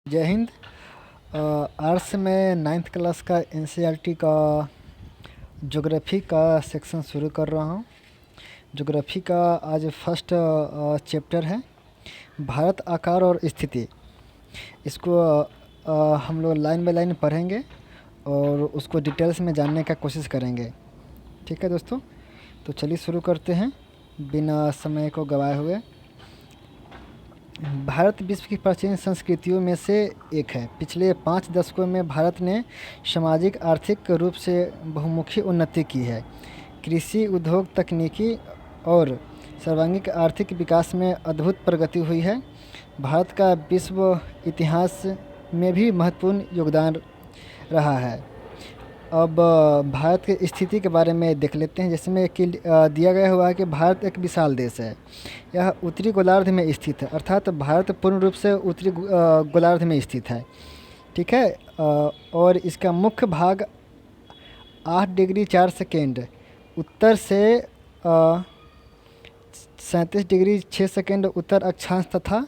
जय हिंद। आज से मैं नाइन्थ क्लास का एनसीईआरटी का ज्योग्राफी का सेक्शन शुरू कर रहा हूँ। ज्योग्राफी का आज फर्स्ट चैप्टर है भारत आकार और स्थिति। इसको हम लोग लाइन बाय लाइन पढ़ेंगे और उसको डिटेल्स में जानने का कोशिश करेंगे। ठीक है दोस्तों, तो चलिए शुरू करते हैं बिना समय को गवाए हुए। भारत विश्व की प्राचीन संस्कृतियों में से एक है। पिछले 5 दशकों में भारत ने सामाजिक आर्थिक रूप से बहुमुखी उन्नति की है। कृषि, उद्योग, तकनीकी और सर्वांगीण आर्थिक विकास में अद्भुत प्रगति हुई है। भारत का विश्व इतिहास में भी महत्वपूर्ण योगदान रहा है। अब भारत की स्थिति के बारे में देख लेते हैं, जिसमें कि दिया गया हुआ है कि भारत एक विशाल देश है। यह उत्तरी गोलार्ध में स्थित है, अर्थात भारत पूर्ण रूप से उत्तरी गोलार्ध में स्थित है। ठीक है। और इसका मुख्य भाग 8 डिग्री 4 सेकेंड उत्तर से 37 डिग्री 6 सेकेंड उत्तर अक्षांश तथा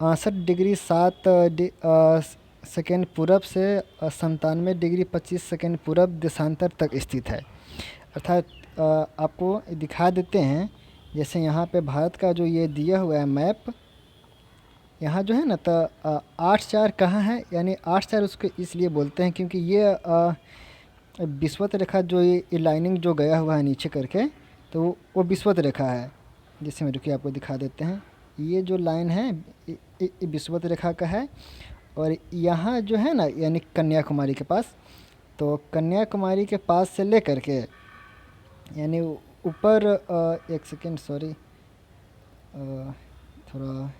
68 डिग्री 7 सेकेंड पूरब से 97 डिग्री 25 सेकेंड पूरब देशांतर तक स्थित है। अर्थात आपको दिखा देते हैं, जैसे यहाँ पे भारत का जो ये दिया हुआ है मैप, यहाँ जो है ना, तो 8 4 कहाँ है, यानी 8 4 उसको इसलिए बोलते हैं क्योंकि ये विषुवत रेखा जो ये लाइनिंग जो गया हुआ है नीचे करके, तो वो विषुवत रेखा है। जैसे मैं रुकिए आपको दिखा देते हैं, ये जो लाइन है ये विषुवत रेखा का है। और यहाँ जो है ना, यानी कन्याकुमारी के पास, तो कन्याकुमारी के पास से लेकर के, यानी ऊपर एक सेकेंड, सॉरी, थोड़ा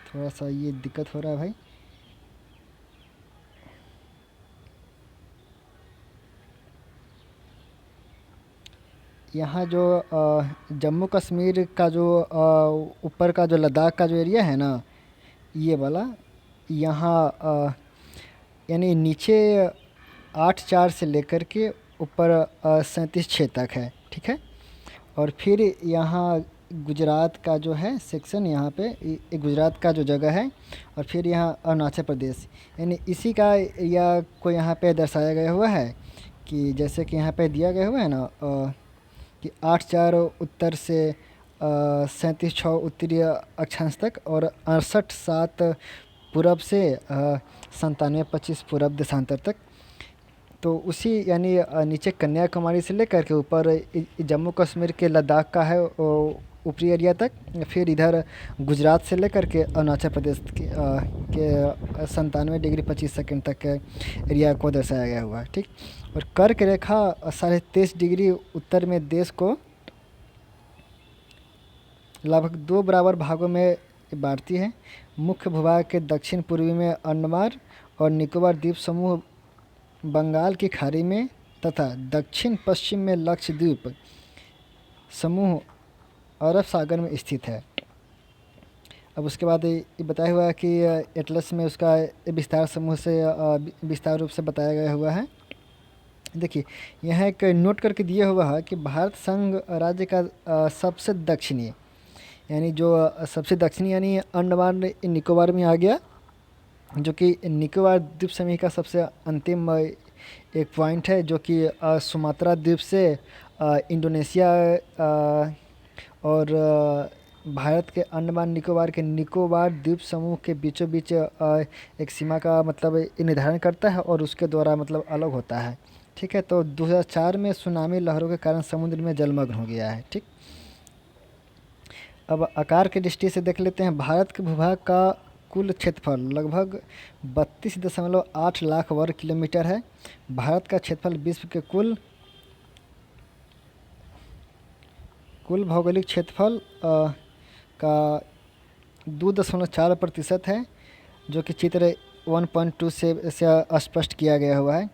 थोड़ा सा ये दिक्कत हो रहा है भाई। यहाँ जो जम्मू कश्मीर का जो ऊपर का जो लद्दाख का जो एरिया है ना, ये वाला, यहाँ यानी नीचे 8 4 से लेकर के ऊपर 37 6 तक है। ठीक है। और फिर यहाँ गुजरात का जो है सेक्शन, यहाँ पे ये गुजरात का जो जगह है, और फिर यहाँ अरुणाचल प्रदेश, यानी इसी का या को यहाँ पे दर्शाया गया हुआ है कि जैसे कि यहाँ पे दिया गया हुआ है ना, कि 8 4 उत्तर से 37 6 उत्तरी अक्षांश तक और 68 7 पूरब से 97 25 पूरब देशांतर तक। तो उसी यानी नीचे कन्याकुमारी से लेकर के ऊपर जम्मू कश्मीर के लद्दाख का है ऊपरी एरिया तक, फिर इधर गुजरात से लेकर के अरुणाचल प्रदेश के 97 डिग्री 25 सेकेंड तक के एरिया को दर्शाया गया हुआ है। ठीक। और कर्क रेखा 23.5 डिग्री उत्तर में देश को लगभग 2 बराबर भागों में बांटती है। मुख्य भूभाग के दक्षिण पूर्वी में अंडमान और निकोबार द्वीप समूह बंगाल की खाड़ी में तथा दक्षिण पश्चिम में लक्षद्वीप समूह अरब सागर में स्थित है। अब उसके बाद ये बताया हुआ है कि एटलस में उसका विस्तार समूह से विस्तार रूप से बताया गया हुआ है। देखिए, यहाँ एक नोट करके दिया हुआ है कि भारत संघ राज्य का सबसे दक्षिणी, यानी जो सबसे दक्षिणी यानी अंडमान निकोबार में आ गया, जो कि निकोबार द्वीप समूह का सबसे अंतिम एक पॉइंट है, जो कि सुमात्रा द्वीप से इंडोनेशिया और भारत के अंडमान निकोबार के निकोबार द्वीप समूह के बीचों बीच एक सीमा का मतलब निर्धारण करता है और उसके द्वारा मतलब अलग होता है। ठीक है। तो 2004 में सुनामी लहरों के कारण समुद्र में जलमग्न हो गया है। ठीक। अब आकार की दृष्टि से देख लेते हैं। भारत के भूभाग का कुल क्षेत्रफल लगभग 32.8 लाख वर्ग किलोमीटर है। भारत का क्षेत्रफल विश्व के कुल भौगोलिक क्षेत्रफल का 2.4% है, जो कि चित्र 1.2 से स्पष्ट किया गया हुआ है।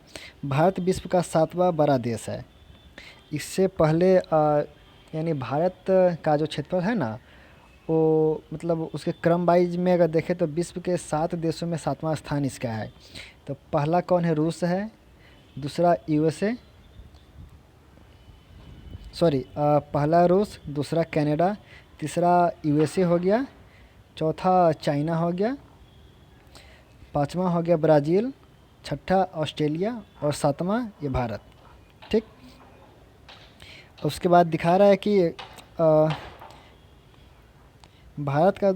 भारत विश्व का 7वां बड़ा देश है। इससे पहले यानी भारत का जो क्षेत्रफल है ना, वो मतलब उसके क्रम वाइज में अगर देखें तो विश्व के 7 देशों में 7वां स्थान इसका है। तो पहला कौन है? रूस है, दूसरा यूएसए, सॉरी, पहला रूस, दूसरा कनाडा, तीसरा यूएसए हो गया, चौथा चाइना हो गया, पाँचवा हो गया ब्राज़ील, छठा ऑस्ट्रेलिया और सातवां ये भारत। ठीक। उसके बाद दिखा रहा है कि भारत का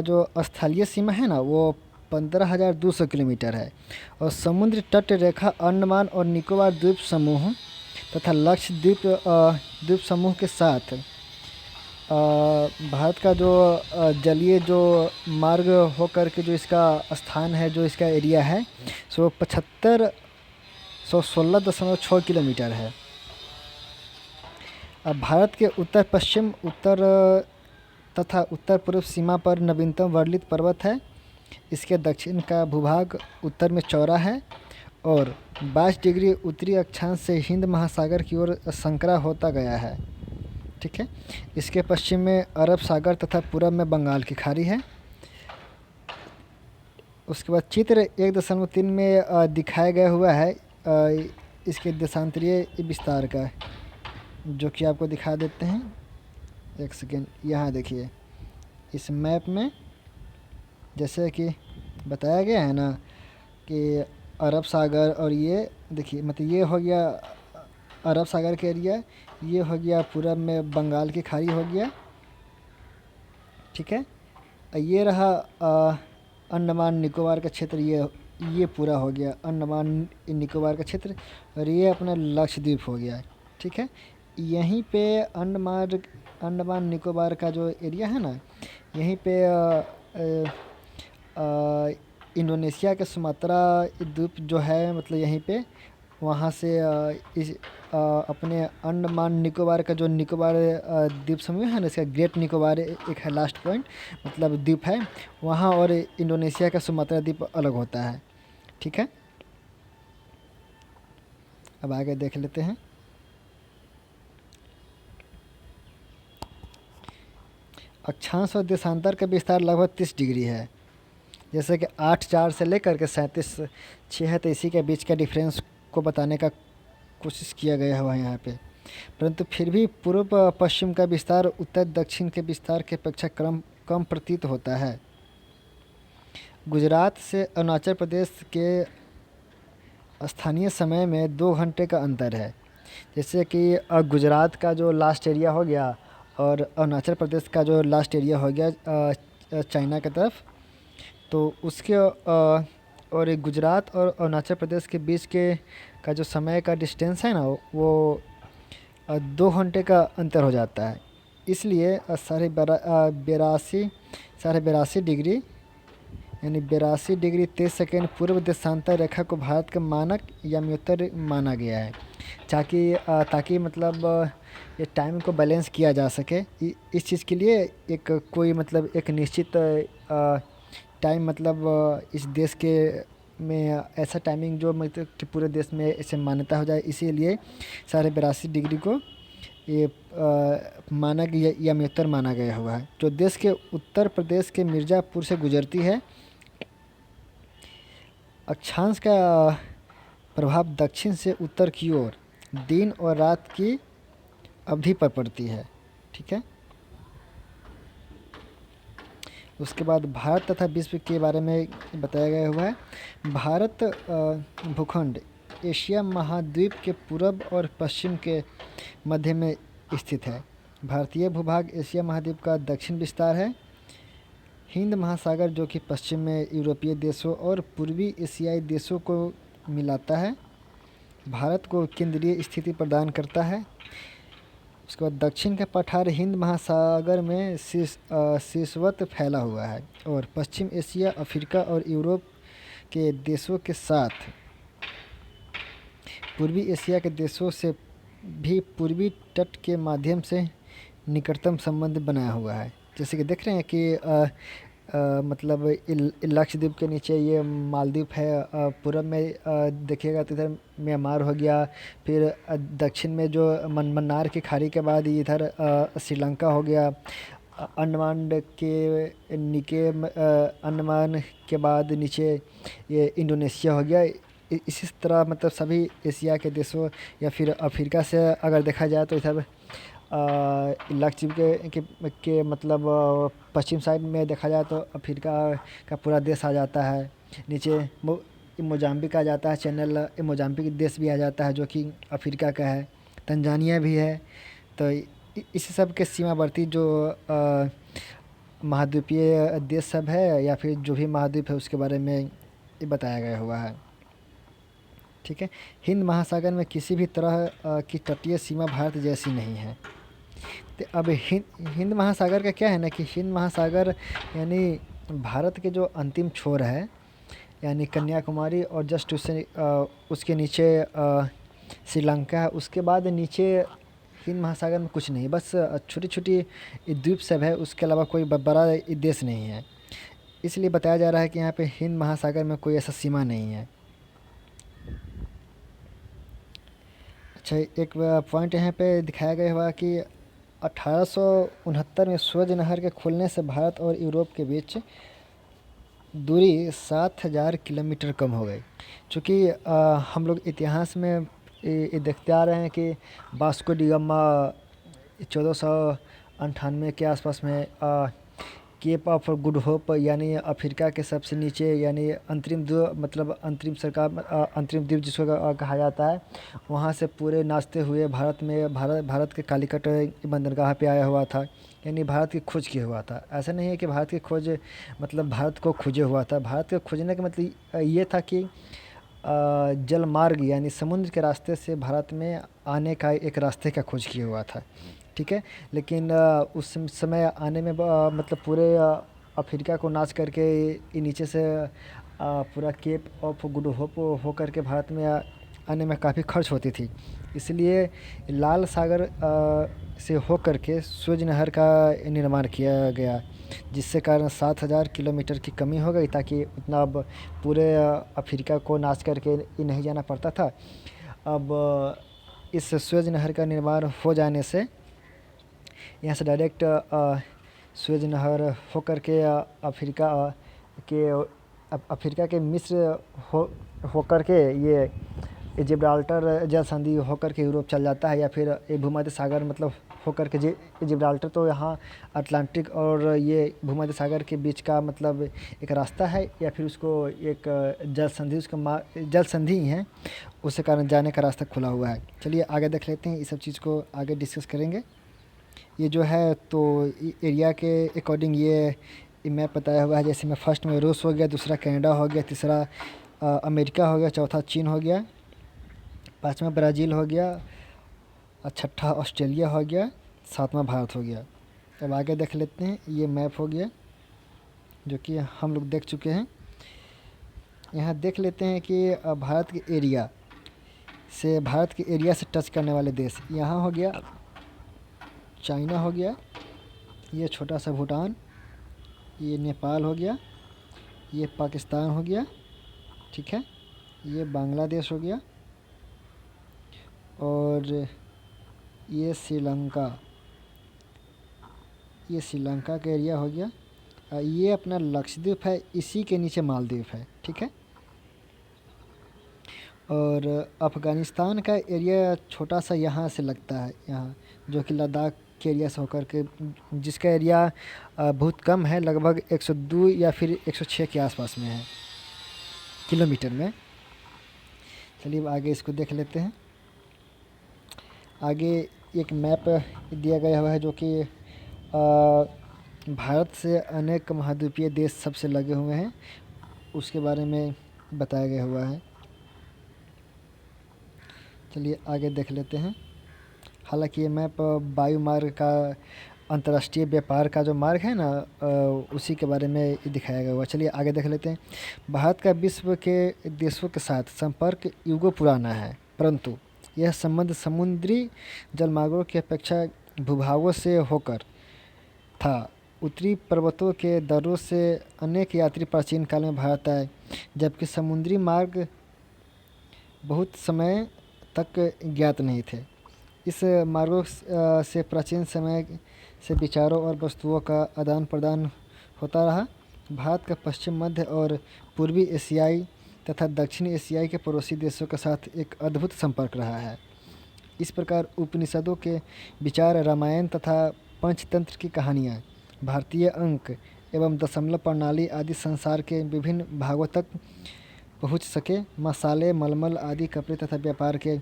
जो स्थलीय सीमा है ना वो 15,200 किलोमीटर है और समुद्र तट रेखा अंडमान और निकोबार द्वीप समूह तथा लक्षद्वीप द्वीप समूह के साथ भारत का जो जलीय जो मार्ग होकर के जो इसका स्थान है, जो इसका एरिया है, सो 75,116.6 किलोमीटर है। अब भारत के उत्तर पश्चिम, उत्तर तथा उत्तर पूर्व सीमा पर नवीनतम वर्लित पर्वत है। इसके दक्षिण का भूभाग उत्तर में चौड़ा है और 22 डिग्री उत्तरी अक्षांश से हिंद महासागर की ओर संकरा होता गया है। ठीक है। इसके पश्चिम में अरब सागर तथा पूरब में बंगाल की खाड़ी है। उसके बाद चित्र 1.3 में दिखाया गया हुआ है इसके देशांतरीय विस्तार का, जो कि आपको दिखा देते हैं। एक सेकेंड, यहाँ देखिए इस मैप में जैसे कि बताया गया है ना कि अरब सागर, और ये देखिए मतलब ये हो गया अरब सागर का एरिया, ये हो गया पूरब में बंगाल की खाड़ी हो गया। ठीक है। ये रहा अंडमान निकोबार का क्षेत्र, ये पूरा हो गया अंडमान निकोबार का क्षेत्र, और ये अपना लक्षद्वीप हो गया। ठीक है। यहीं पे अंडमान निकोबार का जो एरिया है ना, यहीं पे इंडोनेशिया के सुमात्रा द्वीप जो है, मतलब यहीं पे वहाँ से अपने अंडमान निकोबार का जो निकोबार द्वीप समूह है ना, इसका ग्रेट निकोबार एक है लास्ट पॉइंट, मतलब द्वीप है वहाँ, और इंडोनेशिया का सुमात्रा द्वीप अलग होता है। ठीक है। अब आगे देख लेते हैं। अक्षांश और देशांतर का विस्तार लगभग 30 डिग्री है। जैसे कि 8.4 से लेकर के 37.6 है, तो इसी के बीच का डिफरेंस को बताने का कोशिश किया गया हुआ है यहाँ पे। परंतु फिर भी पूर्व पश्चिम का विस्तार उत्तर दक्षिण के विस्तार के अपेक्षा कम प्रतीत होता है। गुजरात से अरुणाचल प्रदेश के स्थानीय समय में 2 घंटे का अंतर है। जैसे कि गुजरात का जो लास्ट एरिया हो गया और अरुणाचल प्रदेश का जो लास्ट एरिया हो गया चाइना की तरफ, तो उसके और गुजरात और अरुणाचल प्रदेश के बीच का जो समय का डिस्टेंस है ना, वो 2 घंटे का अंतर हो जाता है। इसलिए 82.82 डिग्री यानी 82 डिग्री 23 सेकेंड पूर्व देशांतर रेखा को भारत का मानक या म्योत्तर माना गया है, ताकि मतलब ये टाइम को बैलेंस किया जा सके। इस चीज़ के लिए एक निश्चित टाइम, मतलब इस देश के में ऐसा टाइमिंग जो मतलब कि पूरे देश में ऐसे मान्यता हो जाए, इसीलिए 82.82 डिग्री को ये मानक या म्योत्तर माना गया हुआ है, जो देश के उत्तर प्रदेश के मिर्ज़ापुर से गुजरती है। अक्षांश का प्रभाव दक्षिण से उत्तर की ओर दिन और रात की अवधि पर पड़ती है। ठीक है। उसके बाद भारत तथा विश्व के बारे में बताया गया हुआ है। भारत भूखंड एशिया महाद्वीप के पूर्व और पश्चिम के मध्य में स्थित है। भारतीय भूभाग एशिया महाद्वीप का दक्षिण विस्तार है। हिंद महासागर जो कि पश्चिम में यूरोपीय देशों और पूर्वी एशियाई देशों को मिलाता है, भारत को केंद्रीय स्थिति प्रदान करता है। उसके बाद दक्षिण का पठार हिंद महासागर में शीर्षवत फैला हुआ है और पश्चिम एशिया, अफ्रीका और यूरोप के देशों के साथ पूर्वी एशिया के देशों से भी पूर्वी तट के माध्यम से निकटतम संबंध बनाया हुआ है। जैसे कि देख रहे हैं कि मतलब लक्षद्वीप के नीचे ये मालदीव है, पूरब में देखिएगा तो इधर म्यांमार हो गया, फिर दक्षिण में जो मन्नार की खाड़ी के बाद इधर श्रीलंका हो गया, अंडमान के बाद नीचे ये इंडोनेशिया हो गया। इसी तरह मतलब सभी एशिया के देशों या फिर अफ्रीका से अगर देखा जाए तो इधर लक्षद्वीप के मतलब पश्चिम साइड में देखा जाए तो अफ्रीका का पूरा देश आ जाता है। नीचे मोजाम्बिक आ जाता है, चैनल मोजाम्बिक देश भी आ जाता है जो कि अफ्रीका का है। तंजानिया भी है। तो इस सब के सीमावर्ती जो महाद्वीपीय देश सब है या फिर जो भी महाद्वीप है उसके बारे में ये बताया गया हुआ है। ठीक है। हिंद महासागर में किसी भी तरह की तटीय सीमा भारत जैसी नहीं है। तो अब हिंद महासागर का क्या है ना कि हिंद महासागर यानी भारत के जो अंतिम छोर है यानी कन्याकुमारी और जस्ट उसके नीचे श्रीलंका है। उसके बाद नीचे हिंद महासागर में कुछ नहीं, बस छोटी छोटी द्वीप सब है, उसके अलावा कोई बड़ा देश नहीं है। इसलिए बताया जा रहा है कि यहाँ पे हिंद महासागर में कोई ऐसा सीमा नहीं है। अच्छा, एक पॉइंट यहाँ पे दिखाया गया हुआ कि 1869 में सूरज नहर के खुलने से भारत और यूरोप के बीच दूरी 7000 किलोमीटर कम हो गई। चूँकि हम लोग इतिहास में ये देखते आ रहे हैं कि वास्को डी गामा 1498 के आसपास में केप ऑफ गुड होप यानी अफ्रीका के सबसे नीचे यानी अंतरिम द्वीप मतलब अंतरिम द्वीप जिसको कहा जाता है, वहाँ से पूरे नाचते हुए भारत के कालीकट बंदरगाह पे आया हुआ था। यानी भारत की खोज किया हुआ था। ऐसा नहीं है कि भारत की खोज मतलब भारत को खोजे हुआ था। भारत को खोजने का मतलब ये था कि जल मार्ग यानी समुद्र के रास्ते से भारत में आने का एक रास्ते का खोज किया हुआ था। ठीक है। लेकिन उस समय आने में मतलब पूरे अफ्रीका को नाच करके ये नीचे से पूरा केप ऑफ गुड होप हो करके भारत में आने में काफ़ी खर्च होती थी। इसलिए लाल सागर से होकर के सूरज नहर का निर्माण किया गया, जिससे कारण 7000 किलोमीटर की कमी हो गई ताकि उतना अब पूरे अफ्रीका को नाच करके नहीं जाना पड़ता था। अब इस सूरज नहर का निर्माण हो जाने से यहाँ से डायरेक्ट सूरज नहर होकर के अफ्रीका के मिस्र होकर के ये जिब्राल्टर जल संधि होकर के यूरोप चल जाता है, या फिर ये भूमध्य सागर मतलब होकर के जिब्राल्टर तो यहाँ अटलांटिक और ये भूमध्य सागर के बीच का मतलब एक रास्ता है, या फिर उसको एक जल संधि ही है, उसके कारण जाने का रास्ता खुला हुआ है। चलिए आगे देख लेते हैं, इस सब चीज़ को आगे डिस्कस करेंगे। ये जो है तो एरिया के अकॉर्डिंग ये मैप बताया हुआ है। जैसे में फर्स्ट में रूस हो गया, दूसरा कनाडा हो गया, तीसरा अमेरिका हो गया, चौथा चीन हो गया, पाँचवा ब्राज़ील हो गया, छठा ऑस्ट्रेलिया हो गया, सातवां भारत हो गया। अब आगे देख लेते हैं। ये मैप हो गया जो कि हम लोग देख चुके हैं। यहाँ देख लेते हैं कि भारत के एरिया से टच करने वाले देश यहाँ हो गया, चाइना हो गया, ये छोटा सा भूटान, ये नेपाल हो गया, ये पाकिस्तान हो गया, ठीक है, ये बांग्लादेश हो गया, और ये श्रीलंका का एरिया हो गया। ये अपना लक्षद्वीप है, इसी के नीचे मालदीव है, ठीक है। और अफ़गानिस्तान का एरिया छोटा सा यहाँ से लगता है, यहाँ जो कि लद्दाख के एरिया से होकर के, जिसका एरिया बहुत कम है, लगभग 102 या फिर 106 के आसपास में है किलोमीटर में। चलिए आगे इसको देख लेते हैं। आगे एक मैप दिया गया हुआ है जो कि भारत से अनेक महाद्वीपीय देश सबसे लगे हुए हैं, उसके बारे में बताया गया हुआ है। चलिए आगे देख लेते हैं। हालांकि ये मैप वायु मार्ग का अंतर्राष्ट्रीय व्यापार का जो मार्ग है ना, उसी के बारे में दिखाया गया हुआ। चलिए आगे देख लेते हैं। भारत का विश्व के देशों के साथ संपर्क युगों पुराना है, परंतु यह संबंध समुद्री जलमार्गों की अपेक्षा भूभागों से होकर था। उत्तरी पर्वतों के दर्रों से अनेक यात्री प्राचीन काल में भारत आए, जबकि समुद्री मार्ग बहुत समय तक ज्ञात नहीं थे। इस मार्गों से प्राचीन समय से विचारों और वस्तुओं का आदान प्रदान होता रहा। भारत का पश्चिम मध्य और पूर्वी एशियाई तथा दक्षिणी एशियाई के पड़ोसी देशों के साथ एक अद्भुत संपर्क रहा है। इस प्रकार उपनिषदों के विचार, रामायण तथा पंचतंत्र की कहानियाँ, भारतीय अंक एवं दशमलव प्रणाली आदि संसार के विभिन्न भागों तक पहुँच सके। मसाले, मलमल आदि कपड़े तथा व्यापार के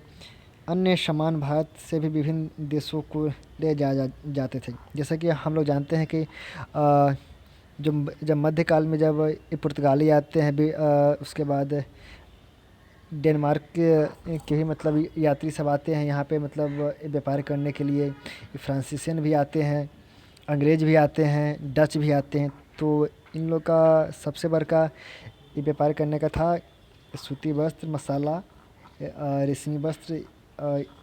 अन्य सामान भारत से भी विभिन्न देशों को ले जाते थे। जैसा कि हम लोग जानते हैं कि जब मध्यकाल में जब ये पुर्तगाली आते हैं भी, उसके बाद डेनमार्क के भी मतलब यात्री सब आते हैं यहाँ पे मतलब व्यापार करने के लिए। फ्रांसीसियन भी आते हैं, अंग्रेज़ भी आते हैं, डच भी आते हैं। तो इन लोग का सबसे बड़का ये व्यापार करने का था सूती वस्त्र, मसाला, रेशमी वस्त्र।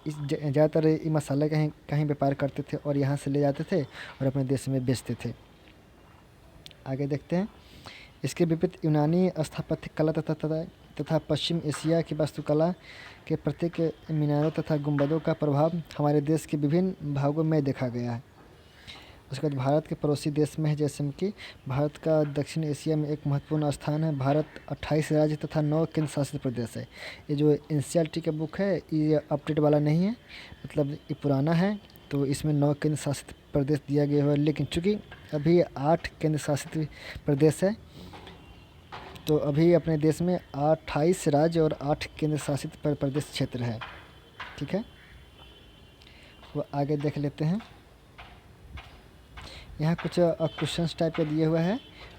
इस ज़्यादातर ये मसाला कहीं कहीं व्यापार करते थे और यहाँ से ले जाते थे और अपने देश में बेचते थे। आगे देखते हैं। इसके विपरीत यूनानी स्थापत्य कला तथा पश्चिम एशिया की वास्तुकला के प्रत्येक मीनारों तथा गुंबदों का प्रभाव हमारे देश के विभिन्न भागों में देखा गया है। उसके बाद भारत के पड़ोसी देश में है, जैसे कि भारत का दक्षिण एशिया में एक महत्वपूर्ण स्थान है। भारत 28 राज्य तथा 9 केंद्र शासित प्रदेश है। ये जो एनसीईआरटी का बुक है ये अपडेट वाला नहीं है, मतलब ये पुराना है। तो इसमें 9 केंद्र शासित प्रदेश दिया गया है, लेकिन चूँकि अभी 8 केंद्र शासित प्रदेश है, तो अभी अपने देश में 28 राज्य और 8 केंद्र शासित प्रदेश क्षेत्र है। ठीक है, वो आगे देख लेते हैं। यहाँ कुछ क्वेश्चंस टाइप का दिए हुए हैं,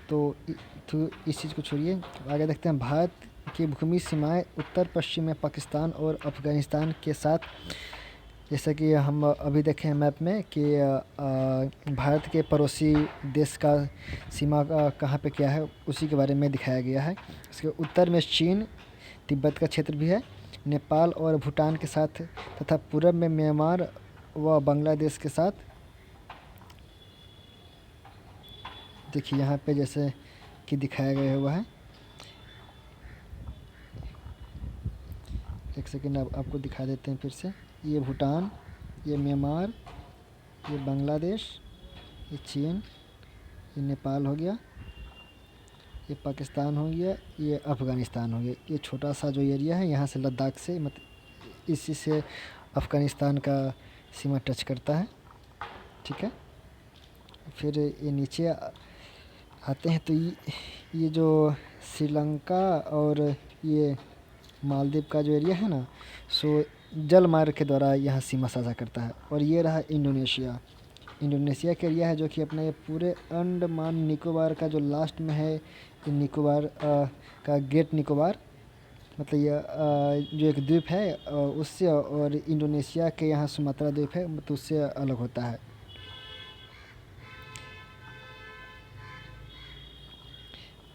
तो इस चीज़ को छोड़िए, आगे देखते हैं। भारत की भूमि सीमाएं उत्तर पश्चिम में पाकिस्तान और अफ़गानिस्तान के साथ, जैसा कि हम अभी देखें मैप में कि भारत के पड़ोसी देश का सीमा कहाँ पे क्या है, उसी के बारे में दिखाया गया है। इसके उत्तर में चीन, तिब्बत का क्षेत्र भी है, नेपाल और भूटान के साथ, तथा पूर्व में म्यांमार व बांग्लादेश के साथ। देखिए यहाँ पे जैसे कि दिखाया गया हुआ है। एक सेकेंड आपको दिखा देते हैं फिर से। ये भूटान, ये म्यांमार, ये बांग्लादेश, ये चीन, ये नेपाल हो गया, ये पाकिस्तान हो गया, ये अफ़गानिस्तान हो गया। ये छोटा सा जो एरिया है यहाँ से लद्दाख से मतलब इसी से अफ़गानिस्तान का सीमा टच करता है। ठीक है, फिर ये नीचे आते हैं। तो ये जो श्रीलंका और ये मालदीव का जो एरिया है ना, सो जल मार्ग के द्वारा यहाँ सीमा साझा करता है। और ये रहा इंडोनेशिया। इंडोनेशिया का एरिया है जो कि अपने पूरे अंडमान निकोबार का जो लास्ट में है, निकोबार का ग्रेट निकोबार, मतलब ये जो एक द्वीप है उससे, और इंडोनेशिया के यहाँ सुमात्रा द्वीप है, मतलब उससे अलग होता है।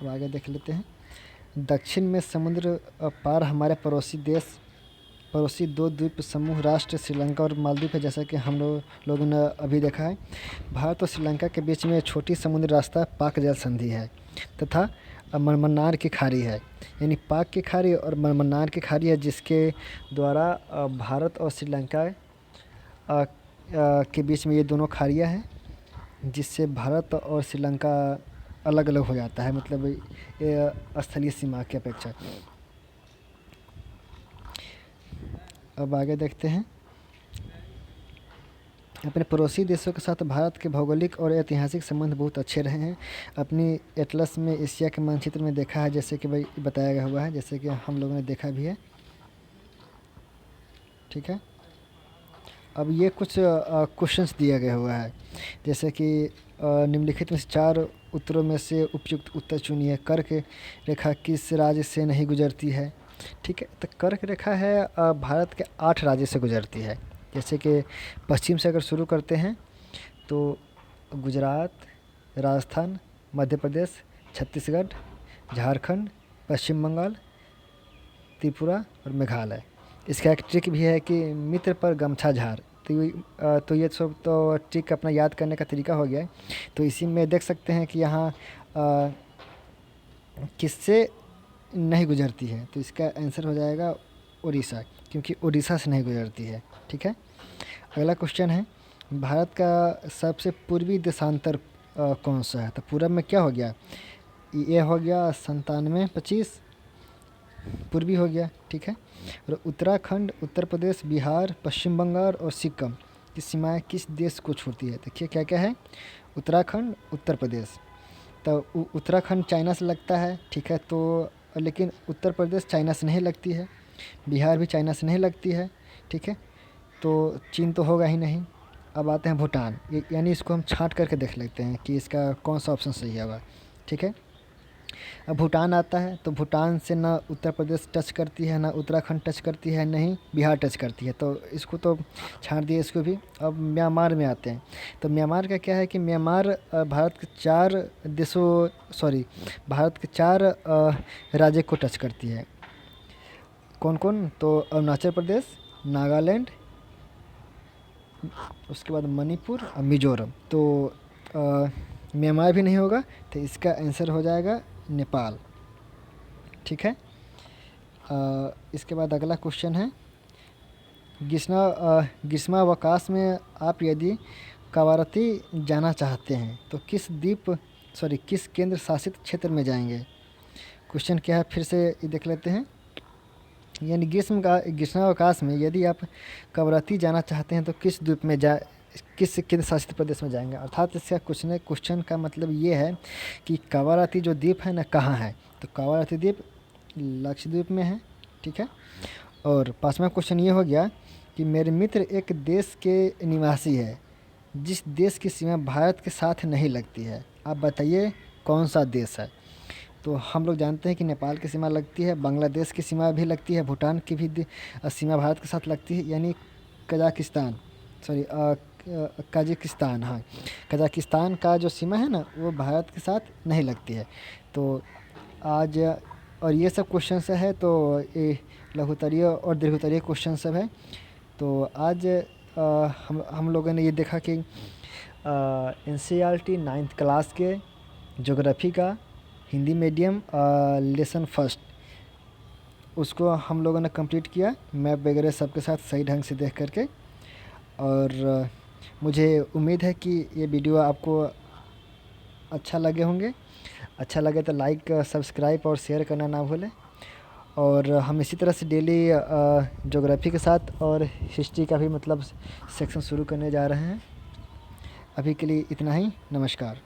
अब आगे देख लेते हैं। दक्षिण में समुद्र पार हमारे पड़ोसी 2 द्वीप समूह राष्ट्र श्रीलंका और मालदीव है, जैसा कि हम लोगों ने अभी देखा है। भारत और श्रीलंका के बीच में छोटी समुद्री रास्ता पाक जल संधि है तथा मन्नार की खाड़ी है। यानी पाक की खाड़ी और मन्नार की खाड़ी है, जिसके द्वारा भारत और श्रीलंका के बीच में ये दोनों खाड़ियाँ हैं, जिससे भारत और श्रीलंका अलग अलग हो जाता है, मतलब ये स्थलीय सीमा की अपेक्षा। अब आगे देखते हैं। अपने पड़ोसी देशों के साथ भारत के भौगोलिक और ऐतिहासिक संबंध बहुत अच्छे रहे हैं। अपनी एटलस में एशिया के मानचित्र में देखा है, जैसे कि भाई बताया गया हुआ है, जैसे कि हम लोगों ने देखा भी है। ठीक है, अब ये कुछ क्वेश्चंस दिया गया हुआ है, जैसे कि निम्नलिखित में से 4 उत्तरों में से उपयुक्त उत्तर चुनिए। कर्क रेखा किस राज्य से नहीं गुजरती है? ठीक है, तो कर्क रेखा है भारत के 8 राज्य से गुजरती है। जैसे कि पश्चिम से अगर शुरू करते हैं तो गुजरात, राजस्थान, मध्य प्रदेश, छत्तीसगढ़, झारखंड, पश्चिम बंगाल, त्रिपुरा और मेघालय। इसका एक ट्रिक भी है कि मित्र पर गमछा झार। तो ये सब तो ट्रिक अपना याद करने का तरीका हो गया है। तो इसी में देख सकते हैं कि यहाँ किससे नहीं गुजरती है, तो इसका आंसर हो जाएगा उड़ीसा, क्योंकि उड़ीसा से नहीं गुजरती है। ठीक है, अगला क्वेश्चन है, भारत का सबसे पूर्वी देशांतर कौन सा है? तो पूरब में क्या हो गया? ये हो गया 97, 25, पूर्वी हो गया, ठीक है। और उत्तराखंड, उत्तर प्रदेश, बिहार, पश्चिम बंगाल और सिक्किम की सीमाएं किस देश को छूती है? देखिए क्या क्या है, उत्तराखंड, उत्तर प्रदेश। तो उत्तराखंड चाइना से लगता है, ठीक है, तो लेकिन उत्तर प्रदेश चाइना से नहीं लगती है, बिहार भी चाइना से नहीं लगती है, ठीक है, तो चीन तो होगा ही नहीं। अब आते हैं भूटान, यानी इसको हम छांट करके देख लेते हैं कि इसका कौन सा ऑप्शन सही होगा, ठीक है। अब भूटान आता है, तो भूटान से ना उत्तर प्रदेश टच करती है, ना उत्तराखंड टच करती है, नहीं बिहार टच करती है, तो इसको तो छाड़ दिए इसको भी। अब म्यांमार में आते हैं, तो म्यांमार का क्या है कि म्यांमार भारत के 4 देशों, सॉरी, भारत के 4 राज्य को टच करती है। कौन कौन? तो अरुणाचल प्रदेश, नागालैंड, उसके बाद मणिपुर और मिजोरम। तो म्यांमार भी नहीं होगा, तो इसका आंसर हो जाएगा नेपाल, ठीक है। इसके बाद अगला क्वेश्चन है, ग्रीष्मावकाश में आप यदि कवारती जाना चाहते हैं तो किस केंद्र शासित क्षेत्र में जाएंगे? क्वेश्चन क्या है फिर से ये देख लेते हैं। यानी ग्रीष्मावकाश में यदि आप कवारती जाना चाहते हैं तो किस केंद्र शासित प्रदेश में जाएंगे? अर्थात इसका क्वेश्चन का मतलब ये है कि कवारती जो द्वीप है ना कहाँ है, तो कवारती द्वीप लक्षद्वीप में है, ठीक है। और 5वां क्वेश्चन ये हो गया कि मेरे मित्र एक देश के निवासी है जिस देश की सीमा भारत के साथ नहीं लगती है, आप बताइए कौन सा देश है? तो हम लोग जानते हैं कि नेपाल की सीमा लगती है, बांग्लादेश की सीमा भी लगती है, भूटान की भी सीमा भारत के साथ लगती है, यानी कजाकिस्तान, सॉरी कजाकिस्तान, हाँ, कजाकिस्तान का जो सीमा है ना वो भारत के साथ नहीं लगती है। तो आज और ये सब क्वेश्चन सब है, तो ये लघुत्तरीय और दीर्घोत्तरीय क्वेश्चन सब है। तो आज हम लोगों ने ये देखा कि NCERT 9th क्लास के ज्योग्राफी का हिंदी मीडियम लेसन फर्स्ट उसको हम लोगों ने कंप्लीट किया, मैप वगैरह सबके साथ सही ढंग से देख करके। और मुझे उम्मीद है कि ये वीडियो आपको अच्छा लगे होंगे। अच्छा लगे तो लाइक, सब्सक्राइब और शेयर करना ना भूलें। और हम इसी तरह से डेली ज्योग्राफी के साथ और हिस्ट्री का भी मतलब सेक्शन शुरू करने जा रहे हैं। अभी के लिए इतना ही, नमस्कार।